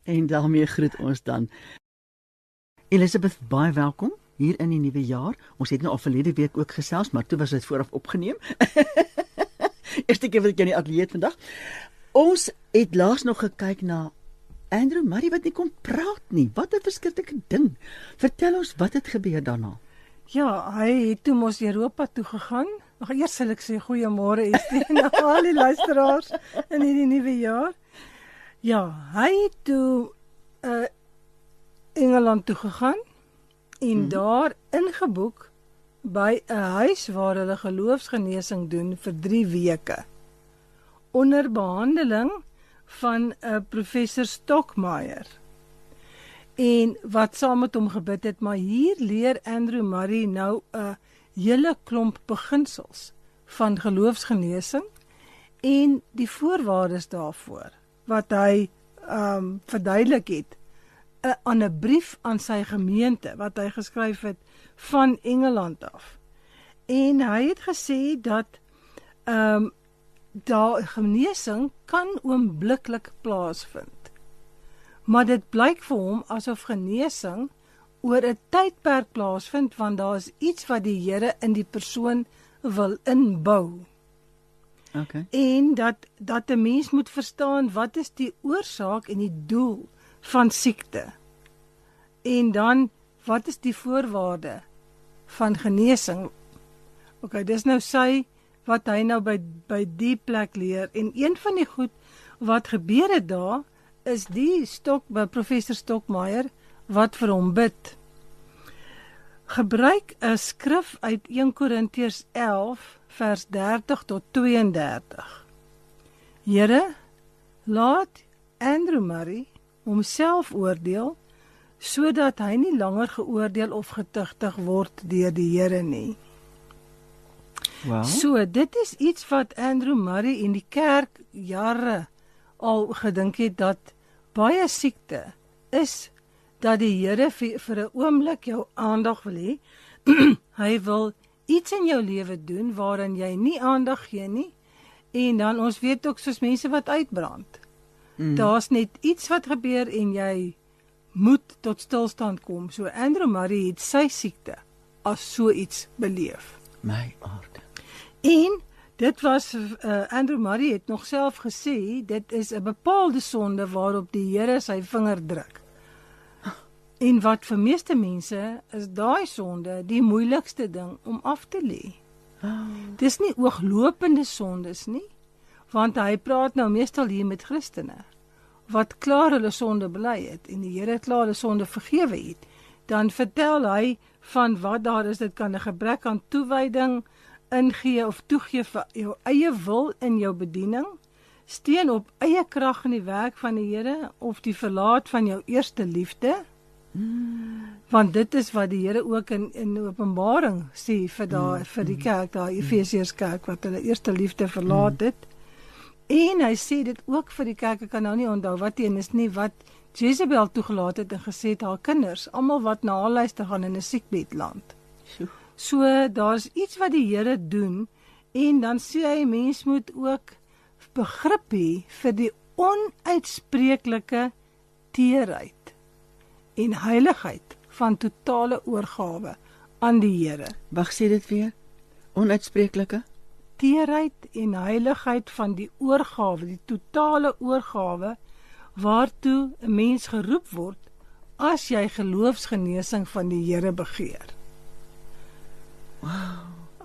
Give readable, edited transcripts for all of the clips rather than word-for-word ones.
En daarmee groet ons dan. Elisabeth, baie welkom hier in die nuwe jaar. Ons het nou al verlede week ook gesels, maar toe was dit vooraf opgeneem. Eerste keer wat ek in die ateljee het vandag. Ons het laas nog gekyk na Andrew Murray wat nie kon praat nie. Wat 'n verskriklike ding. Vertel ons wat het gebeur daarna. Ja, hy het toe mos Europa toe gegaan. Nog eers sal ek sê goeiemôre Estie en al die luisteraars in hierdie nuwe jaar. Ja, hy het toe Engeland toe gegaan en daar ingeboek by 'n huis waar hulle geloofsgenesing doen vir 3 weke. Onder behandeling van 'n professor Stockmeyer. En wat saam met hom gebid het, maar hier leer Andrew Murray nou 'n hele klomp beginsels van geloofsgenesing en die voorwaardes daarvoor wat hy verduidelik het aan 'n brief aan sy gemeente wat hy geskryf het van Engeland af. En hy het gesê dat daar genesing kan oombliklik plaasvind. Maar dit blyk vir hom asof genesing oor 'n tydperk plaasvind, want daar is iets wat die Here in die persoon wil inbou. Okay. En dat 'n mens moet verstaan wat is die oorsaak en die doel van siekte. En dan wat is die voorwaarde van genesing? Okay, dis nou wat hy nou by die plek leer. En een van die goed wat gebeur het daar is by professor Stockmeyer wat vir hom bid. Gebruik 'n skrif uit 1 Korintiërs 11 vers 30 tot 32. Here, laat Andrew Murray homself oordeel sodat hy nie langer geoordeel of getuigtig word deur die Here nie. Wow. So, dit is iets wat Andrew Murray in die kerk jare al gedink het, dat baie siekte is dat die Here vir 'n oomblik jou aandag wil hê. Hy wil iets in jou lewe doen waarin jy nie aandag gee nie. En dan ons weet ook soos mense wat uitbrand. Daar's net iets wat gebeur en jy moet tot stilstand kom. So Andrew Murray het sy siekte as so iets beleef. My aarde. En dit was, Andrew Murray het nog self gesê, dit is 'n bepaalde sonde waarop die Here sy vinger druk. En wat vir meeste mense is daai sonde die moeilikste ding om af te lê. Dis nie ooglopende sondes nie, want hy praat nou meestal hier met Christene, wat klaar hulle sonde bely het, en die Here klaar hulle sonde vergewe het. Dan vertel hy van wat daar is, dit kan 'n gebrek aan toewyding ingee of toegee vir jou eie wil in jou bediening, steun op eie krag in die werk van die Here, of die verlaat van jou eerste liefde, want dit is wat die Here ook in Openbaring sê vir die kerk, daar Efesiërs kerk, wat hulle eerste liefde verlaat het. En hy sê dit ook vir die kerk, ek kan nou nie onthou wat een is nie, wat Jezebel toegelaat het en gesê het, haar kinders, almal wat na haar luister gaan in 'n siekbed land. So, daar's iets wat die Here doen, en dan sê hy, mens moet ook begrip hê vir die onuitspreeklike teerheid en heiligheid van totale oorgawe aan die Here. Wag, sê dit weer. Onuitspreeklike teerheid en heiligheid van die oorgawe, die totale oorgawe, waartoe 'n mens geroep word as jy geloofsgenesing van die Here begeer. Wow.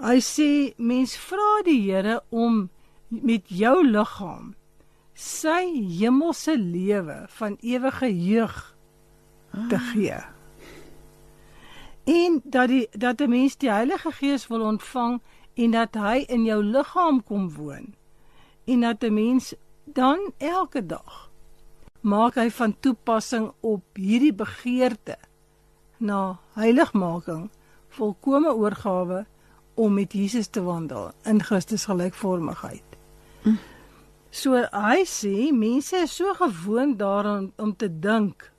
Hy sê, mens vra die Here om met jou liggaam sy hemelse lewe van ewige jeug te gee. En dat 'n mens die Heilige Gees wil ontvang en dat hy in jou liggaam kom woon. En dat 'n mens dan elke dag maak hy van toepassing op hierdie begeerte na heiligmaking, volkome oorgawe om met Jesus te wandel in Christus gelykvormigheid. So hy sê, mense is so gewoond daaraan om te dink.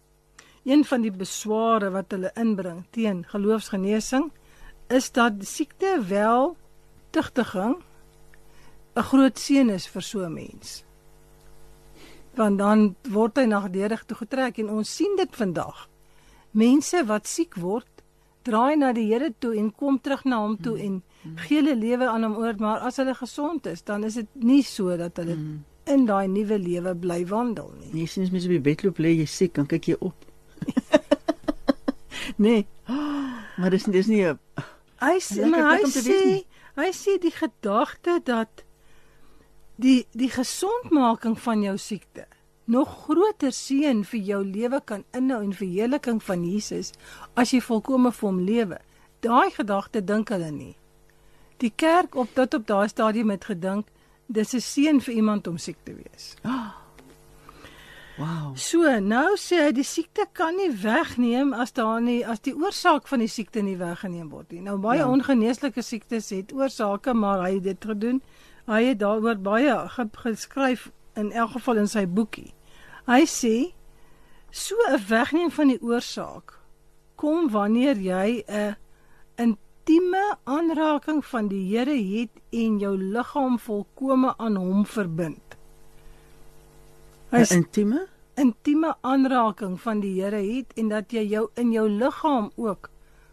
Een van die besware wat hulle inbring teen geloofsgenesing is dat siekte wel tugtiging 'n groot seën is vir so 'n mens. Want dan word hy nagerig toe getrek en ons sien dit vandag. Mense wat siek word, draai na die Here toe en kom terug na hom toe en gee hulle lewe aan hom oor, maar as hulle gesond is, dan is dit nie so dat hulle in daai nuwe lewe bly wandel nie. Nee, sien as mens op die bed loop, lê jy siek, dan kyk jy op. Nee, maar dis nie 'n Hy sê die gedagte dat die gesondmaking van jou siekte nog groter seën vir jou lewe kan inhou en verheerliking van Jesus as jy volkome vir hom lewe. Daai gedagte dink hulle nie. Die kerk op daai stadium het gedink dis 'n seën vir iemand om siek te wees. Wow. So, nou sê hy die siekte kan nie wegneem as die oorsaak van die siekte nie weggeneem word nie. Nou baie ongeneeslike siektes het oorsake, maar hy het dit gedoen. Hy het daaroor baie geskryf, in elk geval in sy boekie. Hy sê, so 'n wegneem van die oorsaak kom wanneer jy 'n intieme aanraking van die Here het en jou liggaam volkome aan hom verbind. Intieme aanraking van die Here het en dat jy jou in jou liggaam ook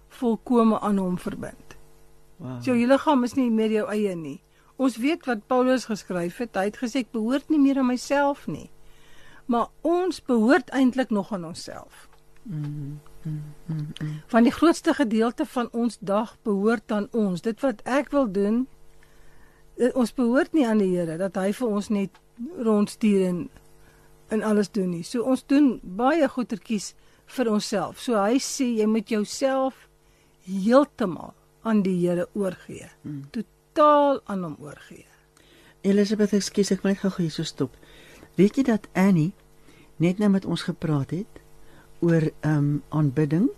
volkome aan hom verbind. Wow. So jou liggaam is nie meer jou eie nie. Ons weet wat Paulus geskryf het. Hy het gesê ek behoort nie meer aan myself nie. Maar ons behoort eintlik nog aan onsself. Van die grootste gedeelte van ons dag behoort aan ons. Dit wat ek wil doen, ons behoort nie aan die Here dat hy vir ons net rondstuur en alles doen nie. So ons doen baie goetertjies vir onsself. So hy sê jy moet jouself heeltemal aan die Here oorgee. Totaal aan hom oorgee. Elisabeth, ekskuus, ek moet net gou hier so stop. Weet jy dat Annie net nou met ons gepraat het oor aanbidding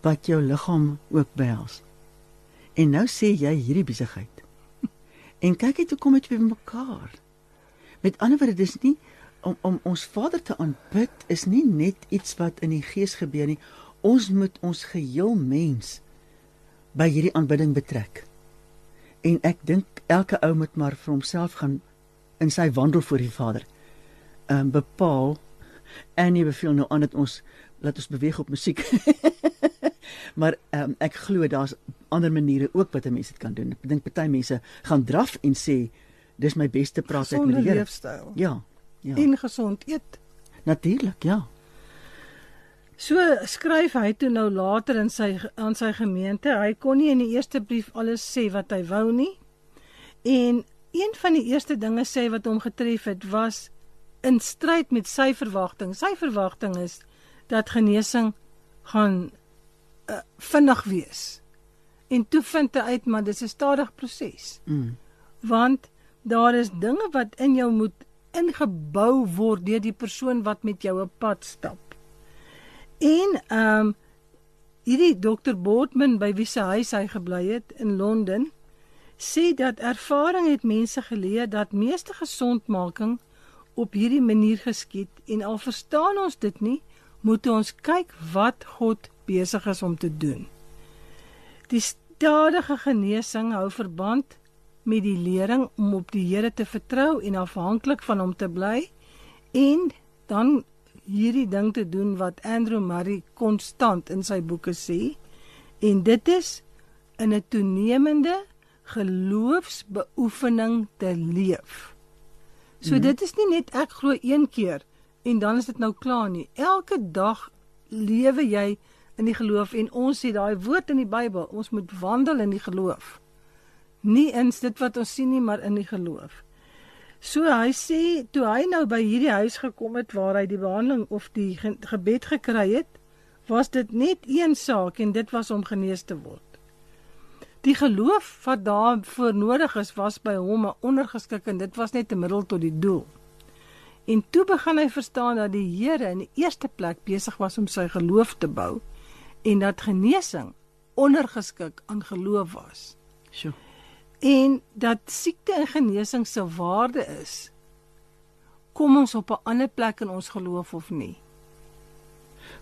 wat jou liggaam ook behels. En nou sê jy hierdie besigheid. En kyk net hoe kom dit by mekaar. Met ander woorde, dis nie om ons Vader te aanbid is nie net iets wat in die gees gebeur nie. Ons moet ons geheel mens by hierdie aanbidding betrek. En ek dink elke ou moet maar vir homself gaan in sy wandel voor die Vader bepaal. En jy beveel nou aan dat laat ons beweeg op musiek. Maar ek glo daar's ander maniere ook wat 'n mens dit kan doen. Ek dink party mense gaan draf en sê dis my beste praatheid met die Here. Leefstyl. Ja. En gesond eet. Natuurlik, ja. So skryf hy toe nou later aan sy gemeente. Hy kon nie in die eerste brief alles sê wat hy wou nie. En een van die eerste dinge sê wat hom getref het was in stryd met sy verwagting. Sy verwagting is dat genesing gaan vinnig wees. En toe vind hy uit, maar dit is 'n stadige proses. Want daar is dinge wat in jou moet ingebou word deur die persoon wat met jou 'n pad stap. En hierdie Dr. Boardman, by wie se huis hy gebly het in Londen, sê dat ervaring het mense geleer dat meeste gesondmaking op hierdie manier geskied, en al verstaan ons dit nie, moet ons kyk wat God besig is om te doen. Die stadige genesing hou verband met die lering om op die Here te vertrou en afhanklik van hom te bly, en dan hierdie ding te doen wat Andrew Murray konstant in sy boeke sê, en dit is in 'n toenemende geloofsbeoefening te leef. So dit is nie net ek glo een keer en dan is dit nou klaar nie. Elke dag lewe jy in die geloof, en ons sê daai woord in die Bybel, ons moet wandel in die geloof. Nie in dit wat ons sien nie, maar in die geloof. So hy sê, toe hy nou by hierdie huis gekom het waar hy die behandeling of die gebed gekry het, was dit net een saak en dit was om genees te word. Die geloof wat daarvoor nodig is, was by hom 'n ondergeskik en dit was net 'n middel tot die doel. En toe begin hy verstaan dat die Here in die eerste plek besig was om sy geloof te bou en dat genesing ondergeskik aan geloof was. Sjoe. En dat siekte en genesing se waarde is, kom ons op 'n ander plek in ons geloof of nie?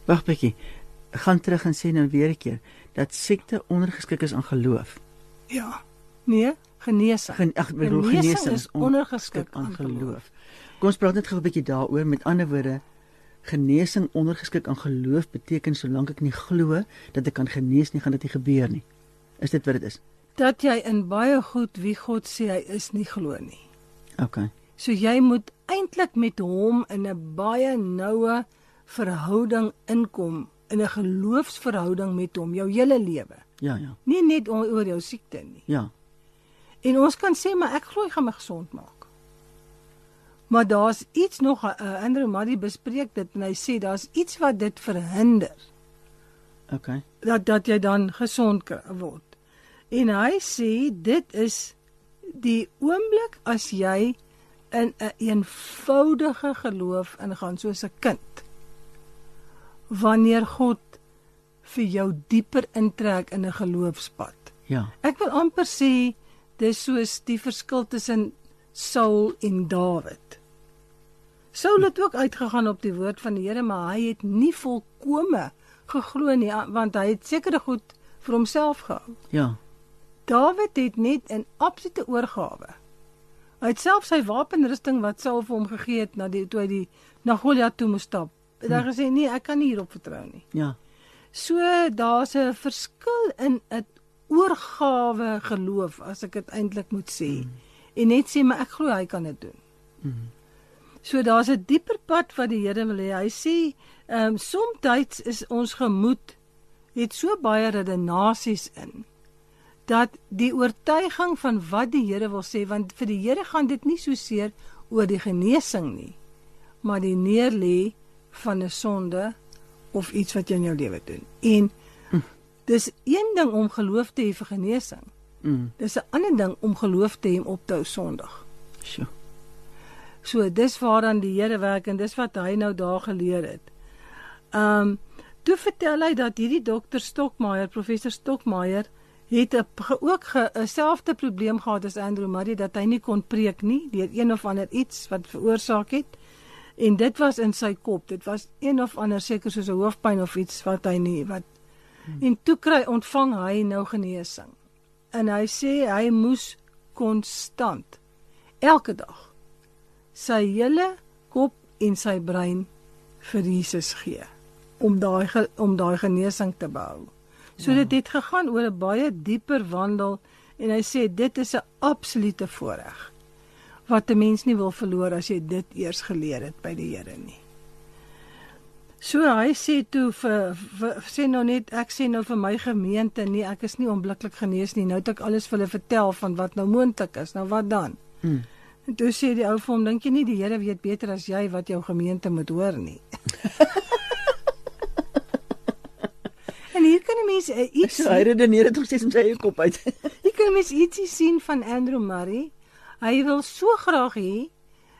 Wag bietjie. Gaan terug en sê nou weer 'n keer dat siekte ondergeskik is aan geloof. Ja. Nee, genesing. Genesing is ondergeskik aan geloof. Kom ons praat net gou 'n bietjie daaroor. Met ander woorde, genesing ondergeskik aan geloof beteken solank ek nie glo dat ek kan genees nie, gaan dit nie gebeur nie. Is dit wat dit is? Dat jy in baie goed wie God sê hy is nie glo nie. Okay. So jy moet eintlik met hom in 'n baie noue verhouding inkom, in 'n geloofsverhouding met hom jou hele lewe. Ja, ja. Nie net oor jou siekte nie. Ja. En ons kan sê maar ek glo hy gaan my gesond maak. Maar daar's iets nog, Andrew Murray bespreek dit en hy sê daar's iets wat dit verhinder. Okay. Dat jy dan gesond word. En hy sê dit is die oomblik as jy in 'n eenvoudige geloof ingaan soos 'n kind. Wanneer God vir jou dieper intrek in 'n geloofspad. Ja. Ek wil amper sê dis soos die verskil tussen Saul en Dawid. Saul het ook uitgegaan op die woord van die Here, maar hy het nie volkome geglo nie, want hy het sekere goed vir homself gehou. Ja. Dawid het net in absolute oorgawe. Hy het self sy wapenrusting wat Saul vir hom gegee het toe hy na Goliat toe moes stap. Hy het gesê nee, ek kan nie hierop vertrou nie. Ja. So daar's 'n verskil in 'n oorgawe geloof, as ek dit eintlik moet sê. En net sê maar ek glo hy kan dit doen. So daar's 'n dieper pad wat die Here wil hê. Hy sê soms is ons gemoed het so baie redenasies in dat die oortuiging van wat die Here wil sê, want vir die Here gaan dit nie so seer oor die genesing nie, maar die neerlê van 'n sonde of iets wat jy in jou lewe doen. En dis een ding om geloof te hê vir genesing. Dis 'n ander ding om geloof te hê om op te hou sondig. Sjoe. So dis waaraan die Here werk en dis wat hy nou daar geleer het. Toe vertel hy dat hierdie dokter Stockmeyer, professor Stockmeyer, het ook 'n selfde probleem gehad as Andrew Murray, dat hy nie kon preek nie, deur een of ander iets wat veroorsaak het. En dit was in sy kop, dit was een of ander seker soos 'n hoofpyn of iets wat hy nie, En toe ontvang hy nou genesing. En hy sê hy moes konstant, elke dag, sy hele kop en sy brein vir Jesus gee, om daai genesing te behou. So dit het gegaan oor 'n baie dieper wandel, en hy sê dit is 'n absolute voorreg, wat 'n mens nie wil verloor as jy dit eers geleer het by die Here nie. So hy sê toe, ek sê nou vir my gemeente, nee, ek is nie onmiddellik genees nie, nou het ek alles vir hulle vertel van wat nou moontlik is, nou wat dan? En toe sê die ou vir hom, dink jy nie die Here weet beter as jy wat jou gemeente moet hoor nie? En hier kan 'n mens iets So hy redeneer dit nog steeds in sy eie kop uit. Hier kan 'n mens ietsie sien van Andrew Murray. Hy wil so graag hê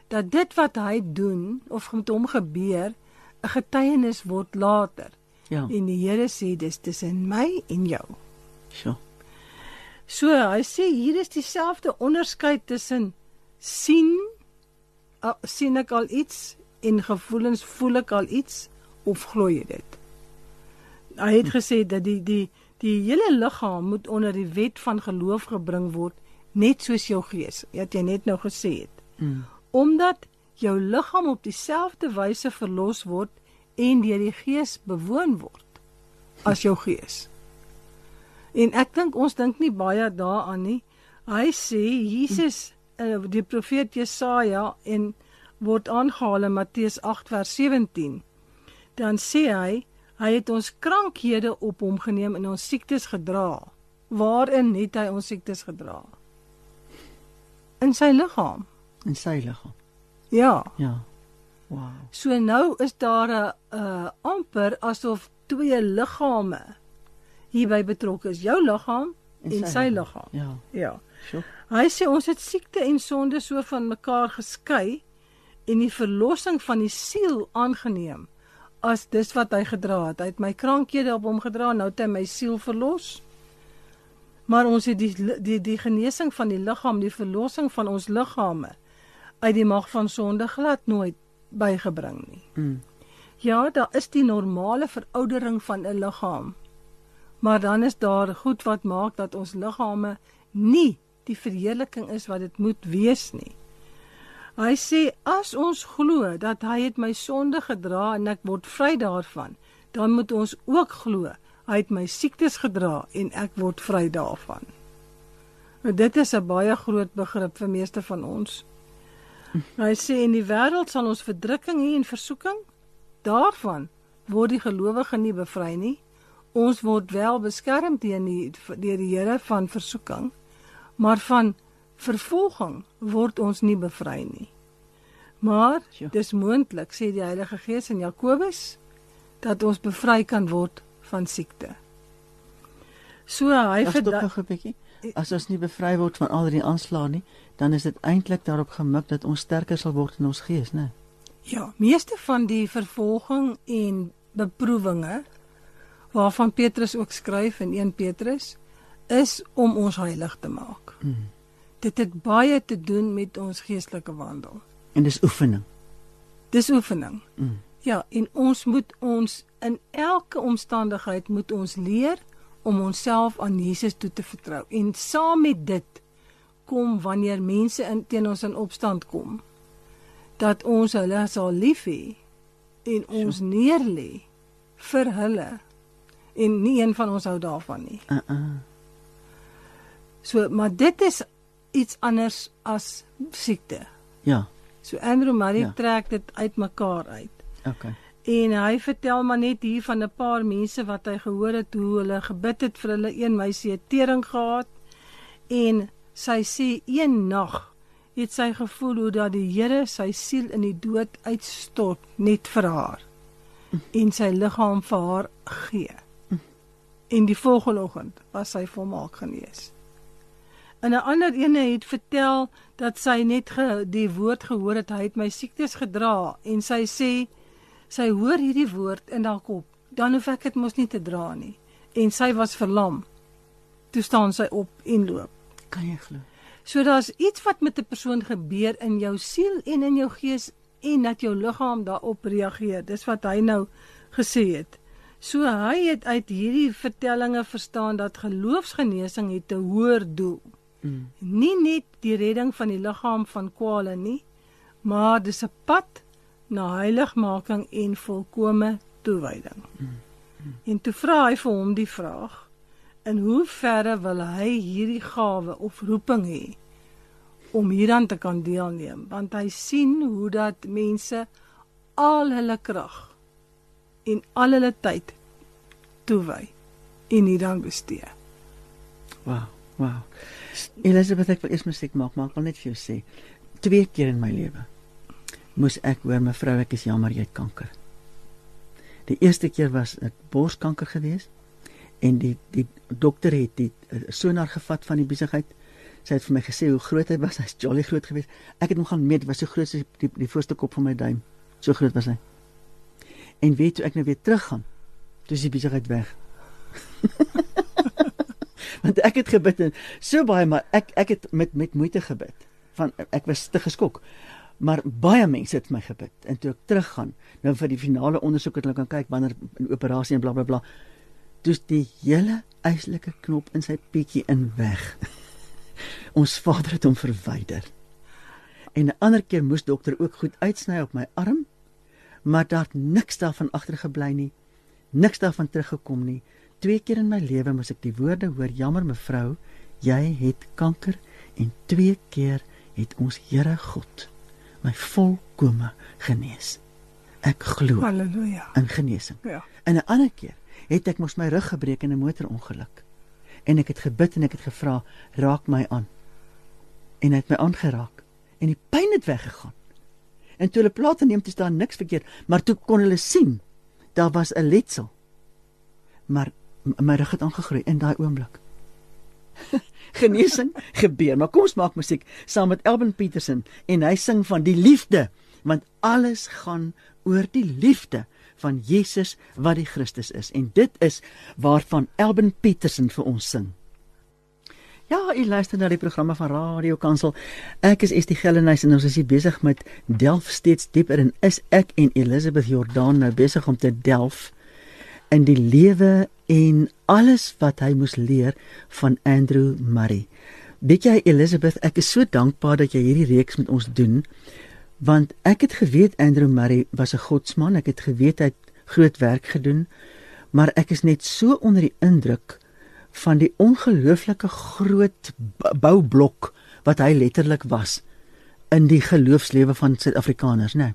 dat dit wat hy doen of met hom gebeur 'n getuienis word later. Ja. En die Here sê dis tussen my en jou. Sjoe. So hy sê hier is dieselfde onderskeid tussen sien ek al iets en gevoelens voel ek al iets of glo jy dit? Hy het gesê dat die hele liggaam moet onder die wet van geloof gebring word, net soos jou gees, wat jy net nou gesê het. Omdat jou liggaam op dieselfde wyse verlos word en deur die gees bewoon word as jou gees. En ek dink ons dink nie baie daaraan nie. Hy sê Jesus, die profeet Jesaja, en word aangehaal in Matteus 8 vers 17. Dan sê hy het ons krankhede op hom geneem en ons siektes gedra. Waarin het hy ons siektes gedra? In sy liggaam. In sy liggaam. Ja. Ja. Wow. So nou is daar 'n amper asof twee liggame hierby betrokke is. Jou liggaam en sy liggaam. Ja. Ja. Sjoe. Hy sê ons het siekte en sonde so van mekaar geskei en die verlossing van die siel aangeneem as dis wat hy gedra het. Hy het my krankhede op hom gedra, nou het hy my siel verlos. Maar ons het die genesing van die liggaam, die verlossing van ons liggame uit die mag van sonde glad nooit bygebring nie. Ja, daar is die normale veroudering van 'n liggaam. Maar dan is daar goed wat maak dat ons liggame nie die verheerliking is wat dit moet wees nie. Hy sê, as ons glo dat hy het my sonde gedra en ek word vry daarvan, dan moet ons ook glo, hy het my siektes gedra en ek word vry daarvan. Nou, dit is 'n baie groot begrip vir meeste van ons. Hy sê, in die wêreld sal ons verdrukking hê en versoeking, daarvan word die gelowige nie bevry nie. Ons word wel beskerm deur die Here van versoeking, maar van vervolging word ons nie bevry nie. Maar dis moontlik, sê die Heilige Gees in Jakobus, dat ons bevry kan word van siekte. So hy as ons nie bevry word van al die aanslae nie, dan is dit eintlik daarop gemik dat ons sterker sal word in ons gees, né? Ja, meeste van die vervolging en beproewinge waarvan Petrus ook skryf in 1 Petrus, is om ons heilig te maak. Dit het baie te doen met ons geestelike wandel. En dis oefening. Dis oefening. Ja, en ons moet in elke omstandigheid moet ons leer om onsself aan Jesus toe te vertrou. En saam met dit kom wanneer mense teen ons in opstand kom, dat ons hulle sal lief hê en ons neerlê vir hulle. En nie een van ons hou daarvan nie. So, maar dit is iets anders as siekte. Ja. So Andrew Murray trek dit uit mekaar uit. Okay. En hy vertel maar net hier van 'n paar mense wat hy gehoor het hoe hulle gebid het vir hulle. Een meisie het tering gehad en sy sê een nag het sy gevoel hoe dat die Here sy siel in die dood uitstort net vir haar en sy liggaam vir haar gee. En die volgende oggend was sy volmaak genees. En 'n ander ene het vertel dat sy net die woord gehoor het, hy het my siektes gedra, en sy sê, sy hoor hierdie woord in haar kop, dan hoef ek dit mos nie te dra nie. En sy was verlam. Toe staan sy op en loop. Kan jy glo? So daar's iets wat met 'n persoon gebeur in jou siel en in jou gees, en dat jou liggaam daarop reageer. Dis wat hy nou gesê het. So hy het uit hierdie vertellinge verstaan dat geloofsgenesing het 'n hoër doel. Nie net die redding van die liggaam van kwale nie, maar dis 'n pad na heiligmaking en volkome toewyding. En toe vra hy vir hom die vraag, in hoe verre wil hy hierdie gawe of roeping hê om hieraan te kan deelneem, want hy sien hoe dat mense al hulle krag en al hulle tyd toewy en hieraan bestee. Wow. Elizabeth, ek wil eers musiek maak, maar ek wil net vir jou sê, 2 keer in my lewe moes ek hoor, mevrou, ek is jammer, jy het kanker. Die eerste keer was dit borskanker geweest, en die dokter het die sonar gevat van die besigheid. Sy het vir my gesê hoe groot hy was, hy's jolly groot geweest. Ek het hom gaan meet, was so groot soos die voorste kop van my duim. So groot was hy. En weet toe ek nou weer teruggaan, toe is die besigheid weg. Want ek het gebid en so baie, maar ek het met moeite gebid. Ek was te geskok. Maar baie mense het my gebid. En toe ek teruggaan, nou vir die finale ondersoek het hulle kan kyk wanneer 'n operasie en bla bla bla. Dus die hele eislike knop in sy pietjie in weg. Ons Vader het hom verwyder. En 'n ander keer moes dokter ook goed uitsny op my arm, maar daar het niks daarvan agtergebly nie. Niks daarvan teruggekom nie. 2 keer in my lewe moes ek die woorde hoor, jammer mevrou, jy het kanker, en 2 keer het ons Here God my volkome genees. Ek glo in genesing. Ja. En 'n ander keer het ek mos my rug gebreek in 'n motorongeluk. En ek het gebid en ek het gevra, raak my aan. En hy het my aangeraak. En die pyn het weggegaan. En toe hulle plate neem, toe staan niks verkeerd, maar toe kon hulle sien, daar was 'n letsel. Maar my rug het aangegroei in daai oomblik. Genesing gebeur. Maar kom ons maak musiek saam met Elben Petersen en hy sing van die liefde, want alles gaan oor die liefde van Jesus wat die Christus is. En dit is waarvan Elben Petersen vir ons sing. Ja, u luister na die programme van Radio Kansel. Ek is Estie Geldenhuys en ons is hier besig met delf steeds dieper, en is ek en Elizabeth Jordan nou besig om te delf in die lewe en alles wat hy moes leer van Andrew Murray. Weet jy, Elizabeth, ek is so dankbaar dat jy hierdie reeks met ons doen, Want ek het geweet Andrew Murray was 'n godsman, ek het geweet hy het groot werk gedoen, maar ek is net so onder die indruk van die ongelooflike groot boublok wat hy letterlik was in die geloofslewe van Suid-Afrikaners, né?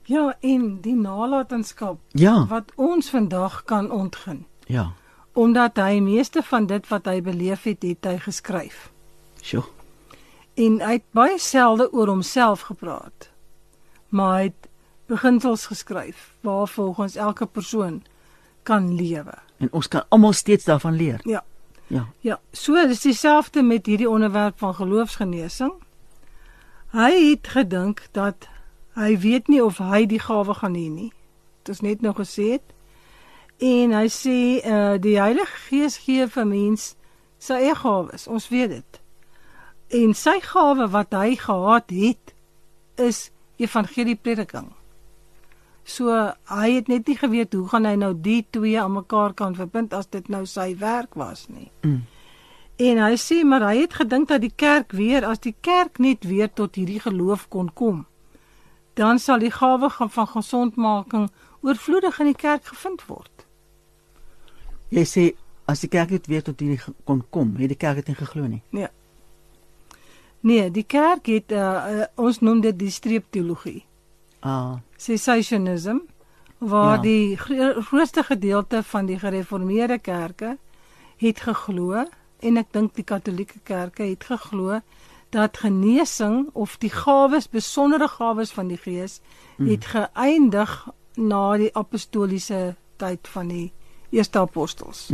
Ja, en die nalatenskap Ja, wat ons vandag kan ontgin. ja, Omdat hy meeste van dit wat hy beleef het, het hy geskryf. sjoe. En hy het baie selde oor homself gepraat. Maar hy het beginsels geskryf waar volgens elke persoon kan lewe. En ons kan almal steeds daarvan leer. Ja. Ja, Ja, so dis dieselfde met hierdie onderwerp van geloofsgenesing. Hy het gedink dat hy weet nie of hy die gawe gaan hê nie. Dit is net nou gesê het. En hy sê die Heilige Gees gee vir mens sy eie gawes, ons weet dit. En sy gawe wat hy gehad het, is evangelieprediking. So hy het net nie geweet hoe gaan hy nou die twee aan mekaar kan verbind as dit nou sy werk was nie. En hy sê maar hy het gedink dat die kerk weer, as die kerk net weer tot hierdie geloof kon kom, dan sal die gawe van gesondmaking oorvloedig in die kerk gevind word. jy sê, as die kerk net weer tot hierdie kon kom, het die kerk het nie geglo nie. Ja. Nee, die kerk het, ons noem dit die streepteologie, cessationism, waar Ja. die grootste gedeelte van die gereformeerde kerke het geglo, en ek dink die katholieke kerke het geglo, dat genesing of die gawes, besondere gawes van die Gees, het geëindig na die apostoliese tyd van die eerste apostels.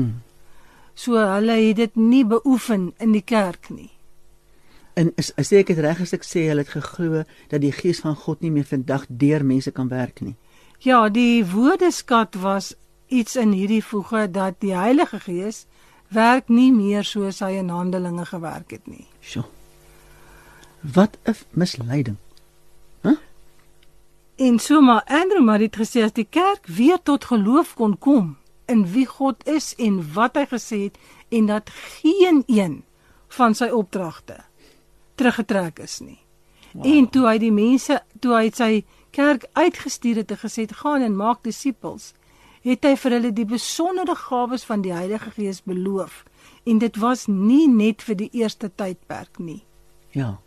So hulle het dit nie beoefen in die kerk nie. En sê ek het reg as ek sê hulle het geglo dat die Gees van God nie meer vandag deur mense kan werk nie. Ja, die woordeskat was iets in hierdie voege dat die Heilige Gees werk nie meer soos hy in Handelinge gewerk het nie. Sjoe. Wat 'n misleiding. En so maar Andrew Murray het gesê as die kerk weer tot geloof kon kom in wie God is en wat hy gesê het en dat geen een van sy opdragte teruggetrek is nie. Wow. En toe hy die mense, toe hy sy kerk uitgestuur het en gesê het gaan en maak disippels, het hy vir hulle die besondere gawes van die Heilige Gees beloof. En dit was nie net vir die eerste tydperk nie. Ja.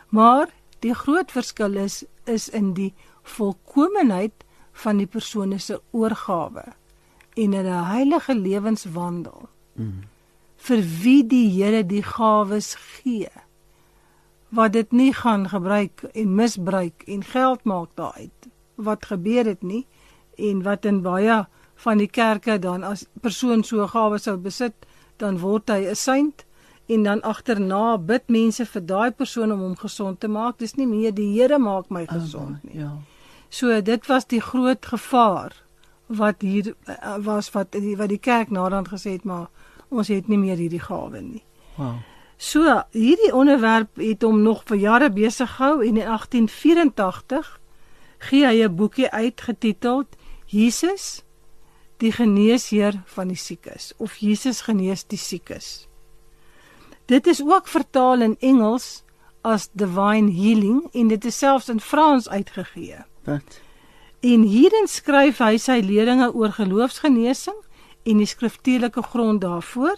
Maar die groot verskil is in die volkomenheid van die persoon se oorgawe en in 'n heilige lewenswandel. Vir wie die Here die gawes gee, wat dit nie gaan gebruik en misbruik en geld maak daaruit, wat gebeur het nie, en wat in baie van die kerke dan as persoon so 'n gawe sou besit, dan word hy 'n saint, en dan agterna bid mense vir daai persoon om hom gesond te maak. Dis nie meer die Here maak my gesond nie. Ja. So dit was die groot gevaar wat hier was, wat die kerk naderhand gesê het, maar ons het nie meer hierdie gawe nie. Wow. So hierdie onderwerp het hom nog vir jare besig gehou, en in 1884 gee hy 'n boekie uit getiteld Jesus, die geneesheer van die siekes, of Jesus genees die siekes. Dit is ook vertaal in Engels as Divine Healing, en dit is selfs in Frans uitgegee. Wat? En hierin skryf hy sy leringe oor geloofsgenesing en die skriftuurlike grond daarvoor,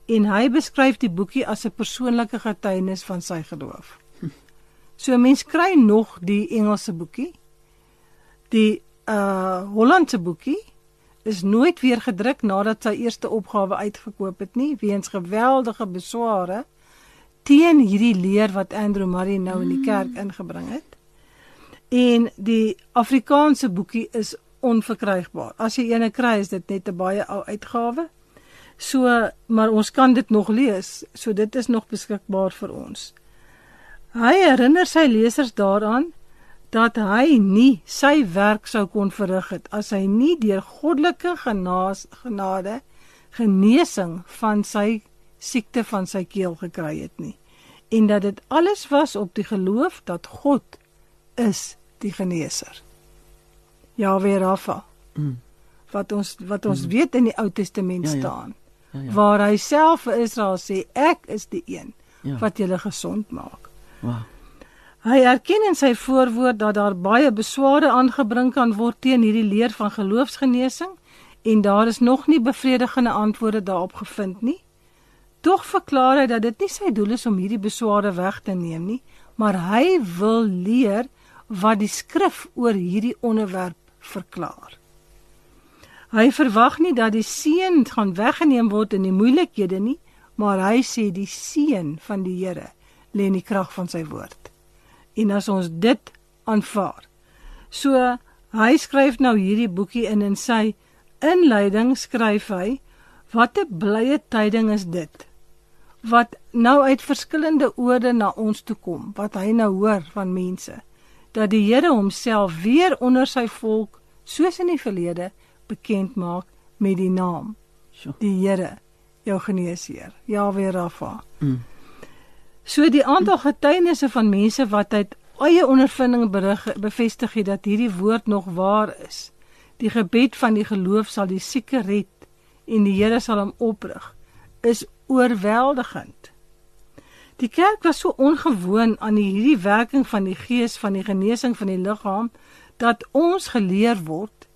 en hy beskryf die boekie as 'n persoonlike getuienis van sy geloof. So mens kry nog die Engelse boekie. Die Hollandse boekie is nooit weer gedruk nadat sy eerste opgawe uitgekoop het nie, weens geweldige besware teen hierdie leer wat Andrew Murray nou in die kerk ingebring het. En die Afrikaanse boekie is onverkrygbaar. As jy ene kry, is dit net 'n baie ou uitgawe. So, maar ons kan dit nog lees, so dit is nog beskikbaar vir ons. Hy herinner sy lesers daaraan dat hy nie sy werk sou kon verrig het as hy nie deur goddelike genade genesing van sy siekte van sy keel gekry het nie. En dat dit alles was op die geloof dat God is die geneeser. Yahweh Rapha. Wat ons weet in die Ou Testament staan. Ja. Waar hy self vir Israel sê, ek is die een wat julle gesond maak. Wow. Hy erken in sy voorwoord dat daar baie besware aangebring kan word teen hierdie leer van geloofsgenesing en daar is nog nie bevredigende antwoorde daarop gevind nie. Tog verklaar hy dat dit nie sy doel is om hierdie besware weg te neem nie, maar hy wil leer wat die skrif oor hierdie onderwerp verklaar. Hy verwag nie dat die seën gaan weggeneem word in die moeilikhede nie, maar hy sê die seën van die Here lê in die krag van sy woord. En as ons dit aanvaar, so hy skryf nou hierdie boekie in sy inleiding skryf hy, wat 'n blye tyding is dit, wat nou uit verskillende oorde na ons toe kom, wat hy nou hoor van mense, dat die Here homself weer onder sy volk, soos in die verlede, bekend maak met die naam, die Here, jou geneesheer, Jahwe Rafa. So die aantal getuienisse van mense wat uit eie ondervinding bevestig het dat hierdie woord nog waar is. Die gebed van die geloof sal die sieke red en die Here sal hom oprig, is oorweldigend. Die kerk was so ongewoon aan hierdie werking van die gees van die genesing van die liggaam, dat ons geleer word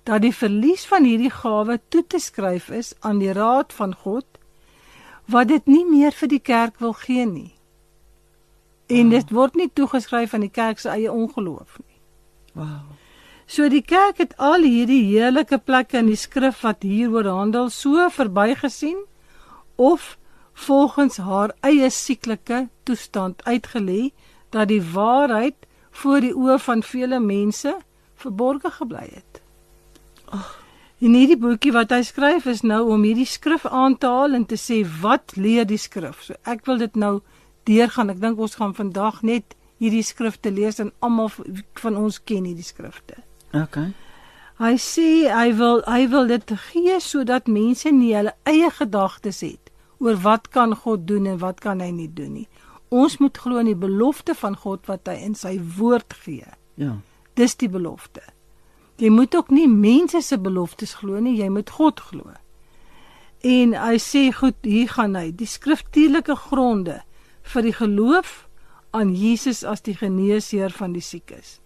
dat die verlies van hierdie gawe toe te skryf is aan die raad van God, wat dit nie meer vir die kerk wil gee nie. En dit word nie toegeskryf aan die kerk se eie ongeloof nie. Wow. So die kerk het al hierdie heerlike plekke in die skrif wat hieroor handel so verbygesien, of volgens haar eie sieklike toestand uitgelê, dat die waarheid voor die oë van vele mense verborge gebly het. En hierdie boekie wat hy skryf is nou om hierdie skrif aan te haal en te sê, wat leer die skrif? So ek wil dit nou deurgaan. Ek dink ons gaan vandag net hierdie skrifte lees en almal van ons ken hierdie skrifte. Okay. Hy sê hy wil dit gee sodat mense nie hulle eie gedagtes het oor wat kan God doen en wat kan hy nie doen nie. Ons moet glo in die belofte van God wat hy in sy woord gee. Ja. Dis die belofte. Jy moet ook nie mense se beloftes glo nie, jy moet God glo. En hy sê, goed, hier gaan hy, die skriftuurlike gronde vir die geloof aan Jesus as die geneesheer van die siekes.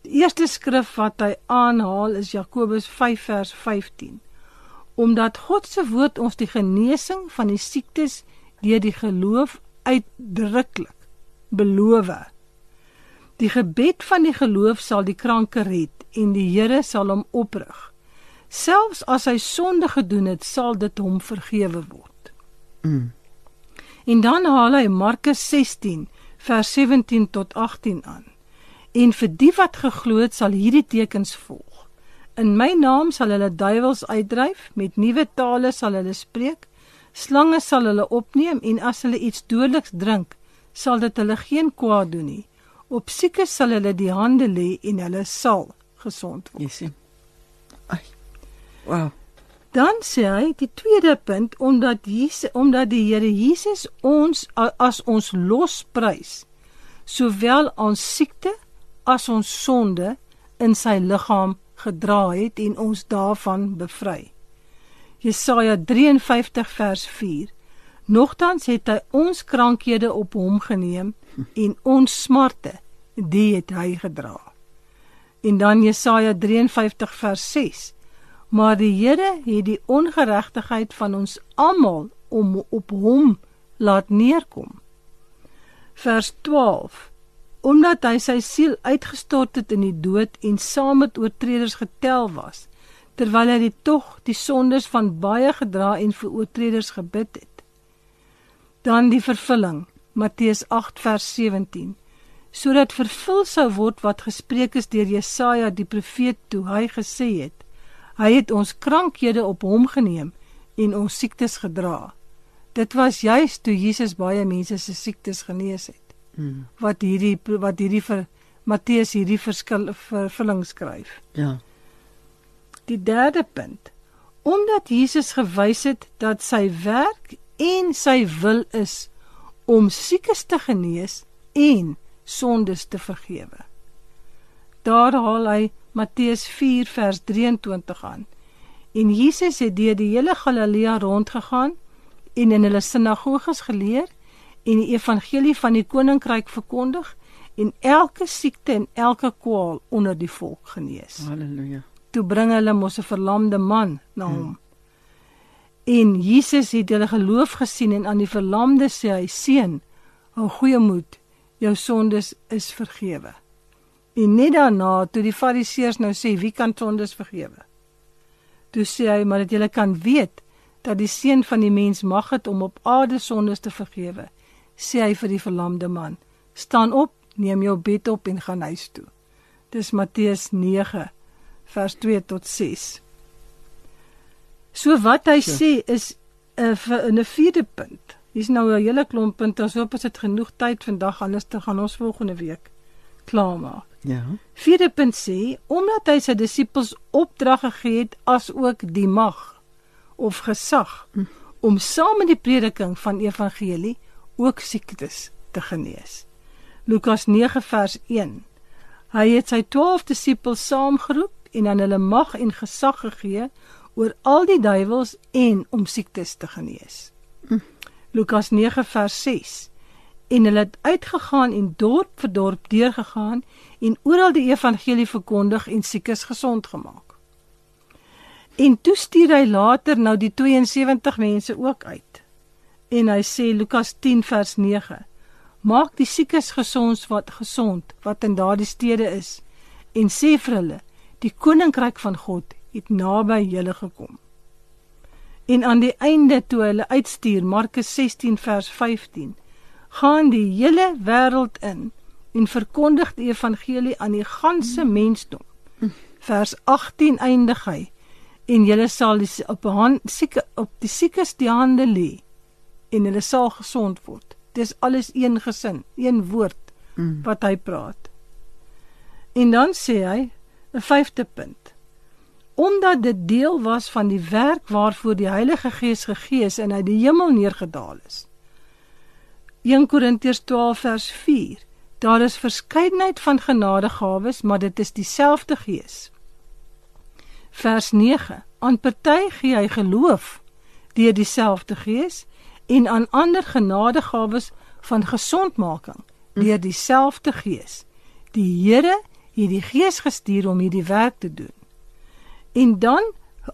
Die eerste skrif wat hy aanhaal is Jakobus 5 vers 15. Omdat God se woord ons die genesing van die siektes deur die geloof uitdruklik beloof. Die gebed van die geloof sal die kranke red en die Here sal hom oprig. Selfs as hy sonde gedoen het, sal dit hom vergewe word. En dan haal hy Markus 16 vers 17 tot 18 aan. En vir die wat geglo het, sal hierdie tekens volg. In my naam sal hulle duiwels uitdryf, met nuwe tale sal hulle spreek, slange sal hulle opneem en as hulle iets dodeliks drink, sal dit hulle geen kwaad doen nie. Op siekes sal hulle die hande lê en hulle sal gesond word. Jy sien. Ai. Wow. Dan sê hy die tweede punt, omdat die Here Jesus ons as ons losprys, sowel ons siekte as ons sonde in sy liggaam gedra het en ons daarvan bevry. Jesaja 53 vers 4. Nogtans het hy ons krankhede op hom geneem en ons smarte, die het hy gedra. En dan Jesaja 53 vers 6. Maar die Here het die ongeregtigheid van ons almal op hom laat neerkom. Vers 12. Omdat hy sy siel uitgestort het in die dood en saam met oortreders getel was, terwyl hy die sondes van baie gedra en vir oortreders gebid het. Dan die vervulling, Matteus 8 vers 17, sodat vervul sou word wat gespreek is deur Jesaja die profeet toe hy gesê het, hy het ons krankhede op hom geneem en ons siektes gedra. Dit was juist toe Jesus baie mense se siektes genees het. Wat hierdie vir Matteus hierdie vervulling skryf. Ja. Die derde punt, omdat Jesus gewys het dat sy werk en sy wil is om siekes te genees en sondes te vergewe. Daar haal hy Matteus 4 vers 23 aan. En Jesus het deur die hele Galilea rondgegaan en in hulle sinagoges geleer en die evangelie van die koninkryk verkondig en elke siekte en elke kwaal onder die volk genees. Halleluja. Toe bring hulle mos 'n verlamde man na hom. En Jesus het hulle geloof gesien en aan die verlamde sê hy, seun, hou goeie moed, jou sondes is vergewe. En net daarna, toe die fariseërs nou sê, wie kan sondes vergewe? Toe sê hy, maar dat julle kan weet, dat die seun van die mens mag het om op aarde sondes te vergewe, sê hy vir die verlamde man, staan op, neem jou bed op en gaan huis toe. Dis Matteus 9, vers 2 tot 6. So wat hy sê is in 'n vierde punt. Hier's nou 'n hele klomp punte, ons hoop as dit genoeg tyd vandag, anders te gaan ons volgende week klaarmaak. Ja. Vierde punt sê, omdat hy sy disippels opdrag gegee het, as ook die mag of gesag, om saam met die prediking van evangelie ook siektes te genees. Lukas 9 vers 1. Hy het sy 12 disippels saamgeroep en aan hulle mag en gesag gegee oor al die duiwels en om siektes te genees. Lukas 9 vers 6. En hulle het uitgegaan en dorp vir dorp deurgegaan en oral die evangelie verkondig en siekes gesond gemaak. En toe stuur hy later nou die 72 mense ook uit. En hy sê Lukas 10 vers 9. Maak die siekes gesond wat in daardie stede is en sê vir hulle, die koninkryk van God het naby julle gekom. En aan die einde toe hulle uitstuur, Markus 16 vers 15, gaan die hele wêreld in en verkondig die evangelie aan die ganse mensdom. Vers 18 eindig hy, en julle sal op die siekes die hande lê, en hulle sal gesond word. Dis alles een gesin, een woord wat hy praat. En dan sê hy, 'n vyfde punt, omdat dit deel was van die werk waarvoor die Heilige Gees gegee is en uit die hemel neergedaal is. 1 Korintiërs 12 vers 4, daar is verskeidenheid van genadegawes, maar dit is dieselfde Gees. Vers 9, aan party gee hy geloof deur dieselfde Gees, en aan ander genadegawes van gesondmaking deur dieselfde Gees. Die Here het die Gees gestuur om hierdie werk te doen. En dan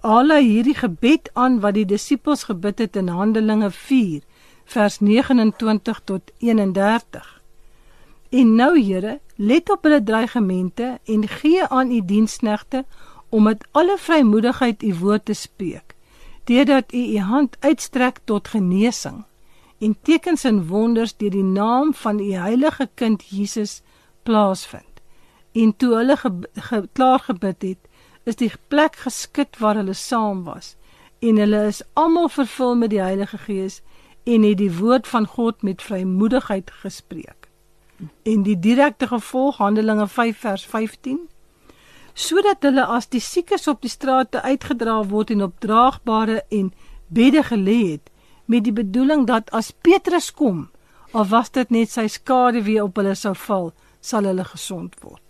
haal hy hierdie gebed aan wat die disippels gebid het in Handelinge 4, vers 29 tot 31. En nou, Here, let op hulle dreigemente en gee aan u diensknegte om met alle vrymoedigheid u woord te spreek, deurdat u u hand uitstrek tot genesing en tekens en wonders deur die naam van u heilige kind Jesus plaasvind. En toe hulle klaar gebid het, is die plek geskit waar hulle saam was, en hulle is almal vervul met die Heilige Gees en het die woord van God met vrymoedigheid gespreek. En die direkte gevolg, Handelinge 5 vers 15, sodat hulle as die siekes op die strate uitgedra word en op draagbare en bedde gelê het, met die bedoeling dat as Petrus kom, al was dit net sy skaduwee op hulle sou val, sal hulle gesond word.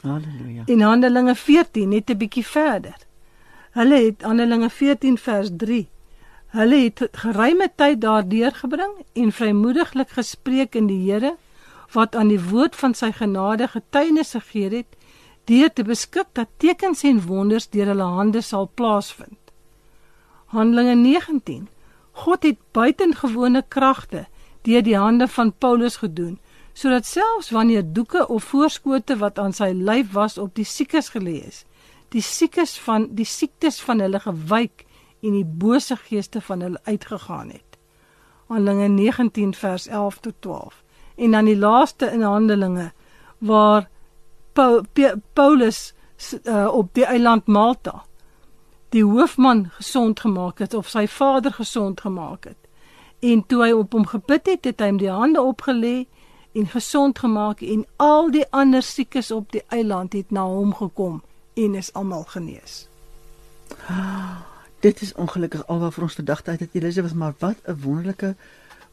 Halleluja. In Handelinge 14, net 'n bietjie verder. Hulle het, Handelinge 14 vers 3, hulle het geruime tyd daar deurgebring en vrymoediglik gespreek in die Here, wat aan die woord van sy genade getuienis gegee het, deur te beskik dat tekens en wonders deur hulle hande sal plaasvind. Handelinge 19. God het buitengewone kragte deur die hande van Paulus gedoen, sodat selfs wanneer doeke of voorskote wat aan sy lyf was op die siekes gelê is, die siektes van hulle gewyk en die bose geeste van hulle uitgegaan het. Handelinge 19 vers 11 tot 12. En dan die laaste in Handelinge, waar Paulus op die eiland Malta die hoofman gesond gemaak het, of sy vader gesond gemaak het. En toe hy op hom gebid het, het hy hom die hande opgelê en gesond gemaak, en al die ander siekes op die eiland het na hom gekom en is almal genees. Dit is ongelukkig al wat vir ons vandag tyd het, Elisabeth, maar wat 'n wonderlike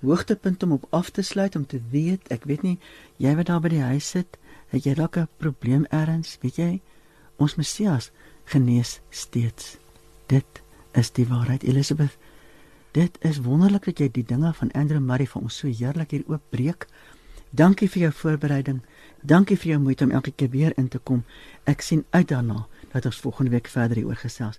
hoogtepunt om op af te sluit, om te weet, ek weet nie, jy wat daar by die huis sit, het jy dalk 'n probleem ergens, weet jy, ons Messias genees steeds. Dit is die waarheid, Elisabeth. Dit is wonderlik dat jy die dinge van Andrew Murray vir ons so heerlik hier oopbreek. Dankie vir jou voorbereiding. Dankie vir jou moeite om elke keer weer in te kom. Ek sien uit daarna dat ons volgende week verder hieroor gesels.